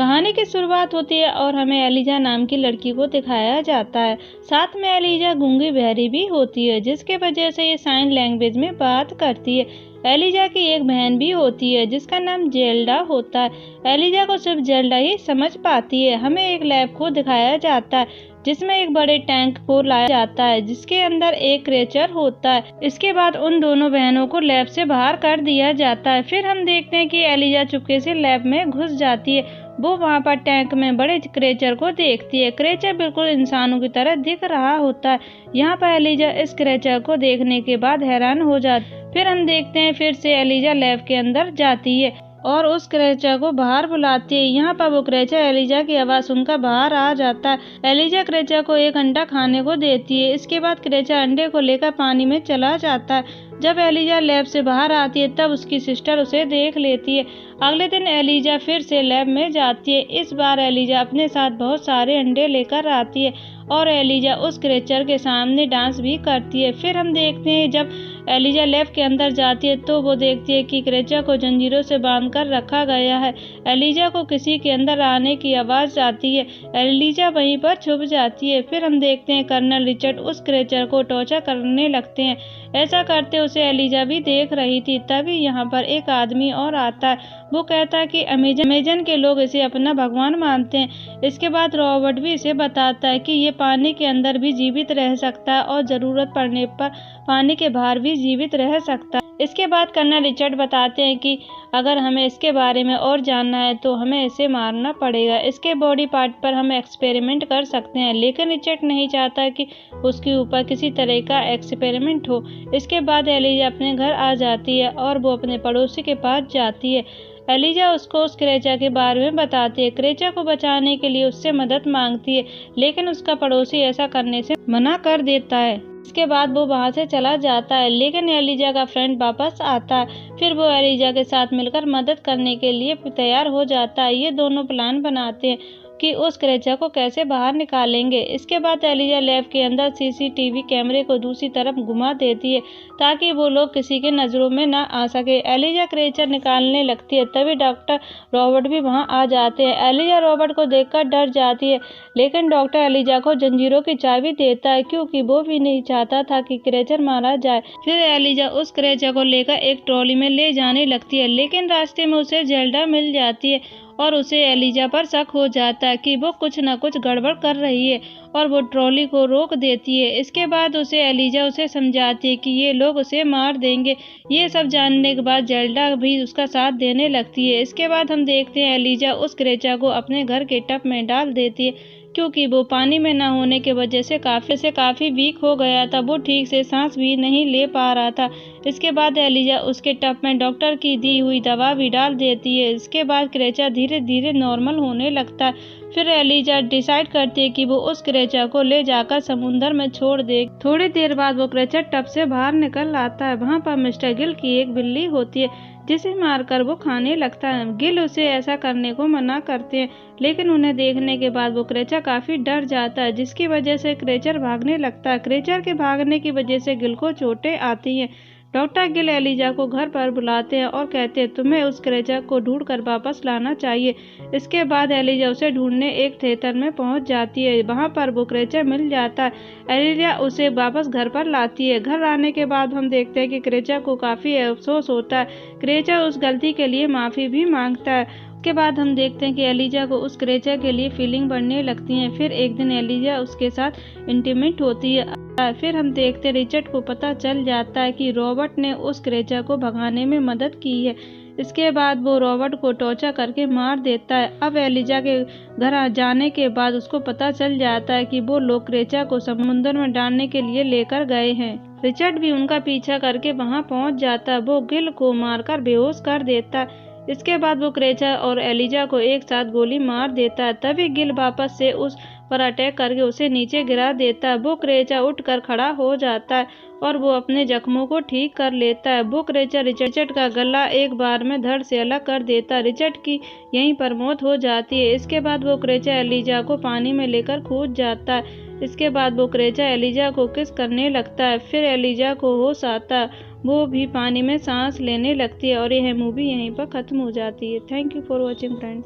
कहानी की शुरुआत होती है और हमें एलिजा नाम की लड़की को दिखाया जाता है। साथ में एलिजा गूंगी बहरी भी होती है, जिसके वजह से ये साइन लैंग्वेज में बात करती है। एलिजा की एक बहन भी होती है जिसका नाम जेल्डा होता है। एलिजा को सिर्फ जेल्डा ही समझ पाती है। हमें एक लैब को दिखाया जाता है जिसमें एक बड़े टैंक को लाया जाता है जिसके अंदर एक क्रेचर होता है। इसके बाद उन दोनों बहनों को लैब से बाहर कर दिया जाता है। फिर हम देखते हैं कि एलिजा चुपके से लैब में घुस जाती है। वो वहाँ पर टैंक में बड़े क्रेचर को देखती है। क्रेचर बिल्कुल इंसानों की तरह दिख रहा होता है। यहाँ पर एलिजा इस क्रेचर को देखने के बाद हैरान हो जाती है। फिर हम देखते हैं फिर से एलिजा लैब के अंदर जाती है और उस क्रेचर को बाहर बुलाती है। यहाँ पर वो क्रेचर एलिजा की आवाज़ सुनकर बाहर आ जाता है। एलिजा क्रेचर को एक अंडा खाने को देती है। इसके बाद क्रेचर अंडे को लेकर पानी में चला जाता है। जब एलिजा लैब से बाहर आती है तब उसकी सिस्टर उसे देख लेती है। अगले दिन एलिजा फिर से लैब में जाती है। इस बार एलिजा अपने साथ बहुत सारे अंडे लेकर आती है और एलिजा उस क्रेचर के सामने डांस भी करती है। फिर हम देखते हैं जब एलिजा लैब के अंदर जाती है तो वो देखती है कि क्रेचर को जंजीरों से बांधकर रखा गया है। एलिजा को किसी के अंदर आने की आवाज़ आती है। एलिजा वहीं पर छुप जाती है। फिर हम देखते हैं कर्नल रिचर्ड उस क्रेचर को टॉर्चर करने लगते हैं। ऐसा करते उसे एलिजा भी देख रही थी। तभी यहाँ पर एक आदमी और आता है। वो कहता है कि अमेजन के लोग इसे अपना भगवान मानते हैं। इसके बाद रॉबर्ट भी इसे बताता है कि ये पानी के अंदर भी जीवित रह सकता है और ज़रूरत पड़ने पर पानी के बाहर भी जीवित रह सकता है। इसके बाद कर्नल रिचर्ड बताते हैं कि अगर हमें इसके बारे में और जानना है तो हमें इसे मारना पड़ेगा। इसके बॉडी पार्ट पर हम एक्सपेरिमेंट कर सकते हैं, लेकिन रिचर्ड नहीं चाहता कि उसके ऊपर किसी तरह का एक्सपेरिमेंट हो। इसके बाद एलिजा अपने घर आ जाती है और वो अपने पड़ोसी के पास जाती है। एलिजा उसको उस क्रेचर के बारे में बताती है। क्रेचर को बचाने के लिए उससे मदद मांगती है, लेकिन उसका पड़ोसी ऐसा करने से मना कर देता है। इसके बाद वो वहाँ से चला जाता है, लेकिन एलिजा का फ्रेंड वापस आता है। फिर वो एलिजा के साथ मिलकर मदद करने के लिए तैयार हो जाता है। ये दोनों प्लान बनाते हैं कि उस क्रेचर को कैसे बाहर निकालेंगे। इसके बाद एलिजा लैब के अंदर सीसीटीवी कैमरे को दूसरी तरफ घुमा देती है ताकि वो लोग किसी के नज़रों में ना आ सके। एलिजा क्रेचर निकालने लगती है, तभी डॉक्टर रॉबर्ट भी वहां आ जाते हैं। एलिजा रॉबर्ट को देखकर डर जाती है, लेकिन डॉक्टर एलिजा को जंजीरों की चाबी देता है क्योंकि वो भी नहीं चाहता था कि क्रेचर मारा जाए। फिर एलिजा उस क्रेचर को लेकर एक ट्रॉली में ले जाने लगती है, लेकिन रास्ते में उसे जेल्डा मिल जाती है और उसे एलिजा पर शक हो जाता है कि वो कुछ न कुछ गड़बड़ कर रही है और वो ट्रॉली को रोक देती है। इसके बाद एलिजा उसे समझाती है कि ये लोग उसे मार देंगे। ये सब जानने के बाद जेल्डा भी उसका साथ देने लगती है। इसके बाद हम देखते हैं एलिजा उस क्रेचर को अपने घर के टब में डाल देती है क्योंकि वो पानी में न होने की वजह से काफ़ी वीक हो गया था। वो ठीक से सांस भी नहीं ले पा रहा था। इसके बाद एलिजा उसके टब में डॉक्टर की दी हुई दवा भी डाल देती है। इसके बाद क्रेचर धीरे धीरे नॉर्मल होने लगता है। फिर एलिजा डिसाइड करती है कि वो उस क्रेचर को ले जाकर समुंदर में छोड़ दे। थोड़ी देर बाद वो क्रेचर टब से बाहर निकल आता है। वहाँ पर मिस्टर गिल की एक बिल्ली होती है जिसे मारकर वो खाने लगता है। गिल उसे ऐसा करने को मना करते हैं, लेकिन उन्हें देखने के बाद वो क्रेचर काफ़ी डर जाता है, जिसकी वजह से क्रेचर भागने लगता है। क्रेचर के भागने की वजह से गिल को चोटें आती हैं। डॉक्टर गिल एलिजा को घर पर बुलाते हैं और कहते हैं तुम्हें उस क्रेचर को ढूंढकर वापस लाना चाहिए। इसके बाद एलिजा उसे ढूंढने एक थिएटर में पहुंच जाती है। वहां पर वो क्रेचर मिल जाता है। एलिजा उसे वापस घर पर लाती है। घर आने के बाद हम देखते हैं कि क्रेचर को काफ़ी अफसोस होता है। क्रेचर उस गलती के लिए माफ़ी भी मांगता है। उसके बाद हम देखते हैं कि एलिजा को उस क्रेचर के लिए फीलिंग बढ़ने लगती है। फिर एक दिन एलिजा उसके साथ इंटीमेट होती है। फिर हम देखते हैं रिचर्ड को पता चल जाता है कि रॉबर्ट ने उस क्रेचर को भगाने में मदद की है। इसके बाद वो रॉबर्ट को टॉर्चर करके मार देता है। अब एलिजा के घर जाने के बाद उसको पता चल जाता है कि वो लोग क्रेचर को समुद्र में डालने के लिए लेकर गए हैं। रिचर्ड भी उनका पीछा करके वहां पहुंच जाता है। वो गिल को मारकर बेहोश कर देता है। इसके बाद वो क्रेचर और एलिजा को एक साथ गोली मार देता है। तभी गिल वापस से उस पर अटैक करके उसे नीचे गिरा देता है। वो क्रेचर उठकर खड़ा हो जाता है और वो अपने जख्मों को ठीक कर लेता है। वो क्रेचर रिचर्ड का गला एक बार में धड़ से अलग कर देता है। रिचर्ड की यहीं पर मौत हो जाती है। इसके बाद वो क्रेचर एलिजा को पानी में लेकर कूद जाता है। इसके बाद वो क्रेचर एलिजा को किस करने लगता है। फिर एलिजा को होश आता है। वो भी पानी में सांस लेने लगती है और यह मूवी यहीं पर ख़त्म हो जाती है। Thank you for watching friends.